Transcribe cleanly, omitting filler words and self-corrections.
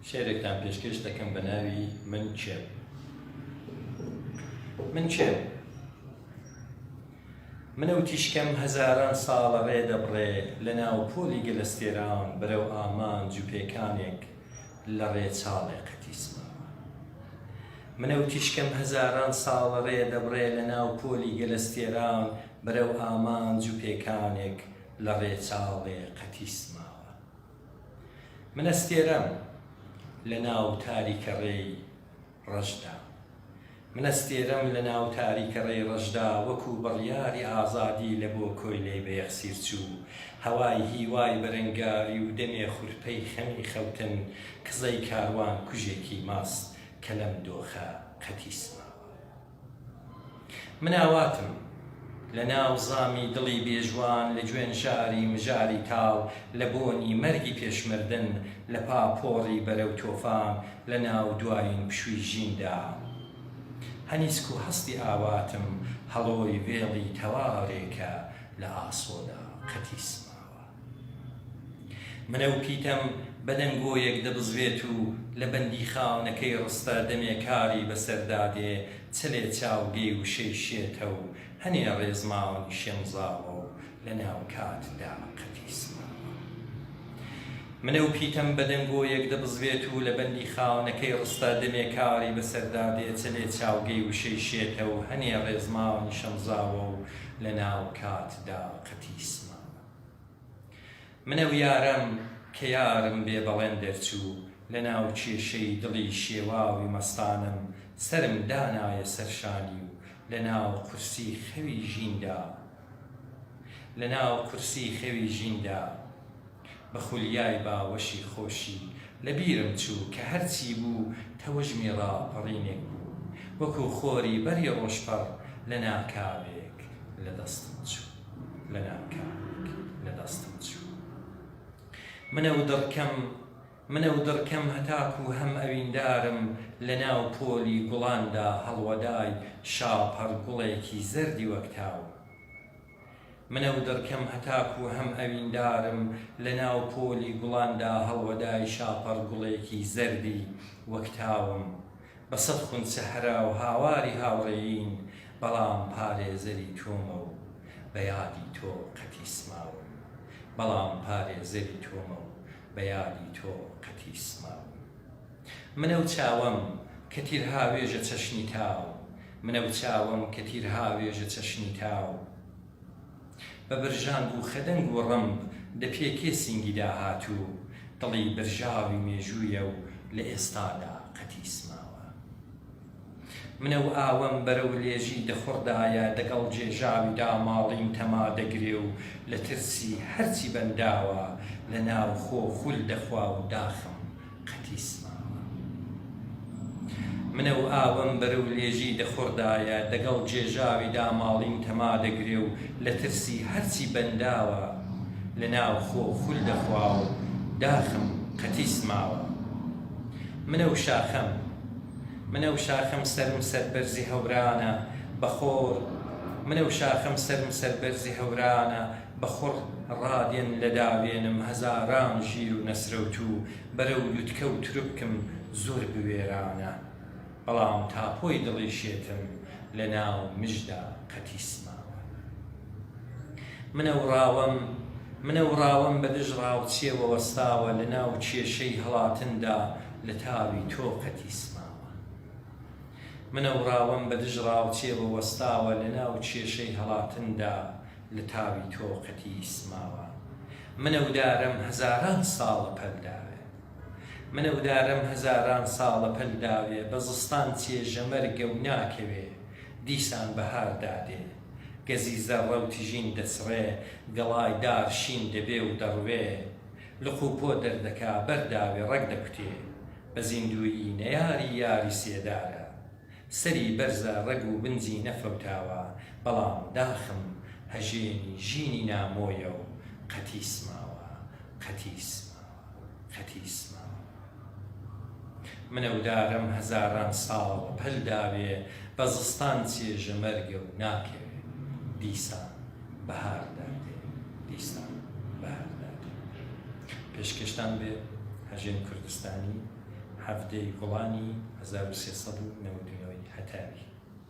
شێرێکتان پێشکەش دەکەم بە ناوی من چێم. من چێم. منە و تیشکەم هەزاران ساڵە ڕێ دەبڕێ لە ناو پۆلی گەلەستێران بەرەو ئامان جوپێکانێک لە ڕێ چاڵێ قەتیسماوە. منە و تیشکەم هەزاران ساڵە ڕێ دەبڕێ لە ناو پۆلی گەلەستێران بەرەو ئامان جوپێکانێک لە ڕێ چاڵێ قەتیسماوە. منە ستێرەم لە ناو تاریکە ڕێی ڕەشدا. منە ستێرەم لە ناو تاریکە ڕێی ڕەشدا وەکو بڕیاری ئازادی لە بۆ کۆیلەی بەیەخسیر چوو. هەوای هیوای بەرەنگاری و دەمێ خورپەی خەمی خەوتن کزەی کاروان کوژێکی ماست کە لەم دۆخە قەتیسماوە. من ئاواتم لە ناو زامی دڵی بێژوان لە گوێن ژاری مژاری تاڵ لە بۆنی مەرگی پێشمردن لە پاپۆڕی بەرەو تۆفان لە ناو دوایین پشووی ژیندا. هەنیسک و هەستی ئاواتم هەڵۆی وێڵی تەواڕێکە لە ئاسۆدا قەتیسماوە. منە و پیتەم بەدەنگۆیەک دەبزوێت و لە بەندی خاونەکەی ڕستە دەمێکاری بەسەردادێ چلێ چاوگێ و شێشێتە و هەنێ ڕێزماوەی شێمزاوە و لە ناو کاتدا قەتیسماوە. منە و پیتەم بەدەنگۆیەک دەبزوێت و لە بەندی خاونەکەی ڕستە دەمێکاری بەسەردادێ چلێ چاوگەی و شێشێتە و هەنێ ڕێزماوەی شەمزاوە و لە ناو کاتدا قەتیسماوە. منە و یارم کە یارم بێ بەڵێن دەرچوو لە ناو کێشەی دڵی شێواوی مەستانم سرم دانایە سەرشانی و لە ناو قورسی خەوی ژیندا. لە ناو قورسی خەوی ژیندا بە خولیای باوەشی خۆشی لە بیرم چوو کە هەرچی بوو تەوەژمی ڕاپەڕینێک بوو وەکو خۆری بەری ڕۆژپەڕ لە ناکاوێک لە دەستم چوو. لە ناکاوێک لە دەستم چوو. منە و دڕکەم هەتاکو هەم ئەویندارم لە ناو پۆلی گوڵاندا هەڵوەدای شاپەڕ گوڵێکی زەردی وەکتاو. منە و دڕکەم هەتاکو هەم ئەویندارم لە ناو پۆلی گوڵاندا هەڵوەدای شاپەڕ گوڵێکی زەردی وەکتاوم. بە سەد خونچە هەرا و هاواری هاوڕێین بەڵام پارێزەری تۆمە و بە یادی تۆ قەتیسماوم. بەڵام پارێزەری تۆمە و بە یادی تۆ قەتیسماوم. منە و چاوەم کە تیرهاوێژە چەشنی تاو. منە و چاوەم کە تیرهاوێژە چەشنی تاو. بە برژانگ و خەدەنگ و ڕەمب دە پێکێ سینگی داهاتوو دڵی برژاوی مێژوویە و لە ئێستادا قەتیسماوە. منە و ئاوەم بەرەو لێژی دەخۆردایە دەگەڵ جێژاویدا ماڵیم تەما دەگرێ و لە ترسی هەرچی بەنداوە لە ناو خۆ خول دەخوا و داخم قەتیسماوە. منە و ئاوەم بەرەو لێژی دەخۆردایە دەگەڵ جێژاویدا ماڵیم تەما دەگرێ و لە ترسی هەرچی بەنداوە لە ناو خۆ خول دەخوا و داخم قەتیسماوە. منە و شاخەم سەرم سەربەرزی هەورانە بەخۆر. منە و شاخەم سەرم سەربەرزی هەورانە بەخۆڕ ڕادێن لە داوێنم هەزاران ژیر و نەسرەوت و بەرەو لوتکە و تروبکم زۆر بوێرانە. بەڵام تاپۆی دڵی شێتم لە ناو مژدا قەتیسماوە. منە و ڕاوەم بە دژ ڕاوچێوە وەستاوە لە ناو کێشەی هەڵاتندا لە تاوی تۆ قەتیسماوە. منە و ڕاوەم بە دژ ڕاوچێوە وەستاوە لە ناو کێشەی هەڵاتندا لە تاوی تۆ قەتیسماوە. منە و دارم هەزاران ساڵە پەلداوێ. منە و دارم هەزاران ساڵە پەلداوێ بە زستان چێژە مەرگە و ناکەوێ دیسان بەهار دادێ. گەزی زەڕە و تیژین دەچڕێ گەڵای دار شین دەبێ و دەڕوێ. لقوپۆ دەردەکا بەرداوێ ڕەگ دەکوتێ بە زیندووی نەیاری یاری سێدارە. سەری بەرزە ڕەگ و بنجی نەفەوتاوە بەڵام داخم هەژێنی ژینی نامۆیە و قەتیسماوە قەتیسماوە قەتیسماوە. منە و دارم هەزاران ساڵ پەلداوێ بە زستان چێژە مەرگە و ناکەوێ دیسان بەهار دادێ. دیسان بەهار دادێ. پێشکەشتان بێ هەژێن کوردستانی هەفتەی گوڵانی 1390 هەتاوی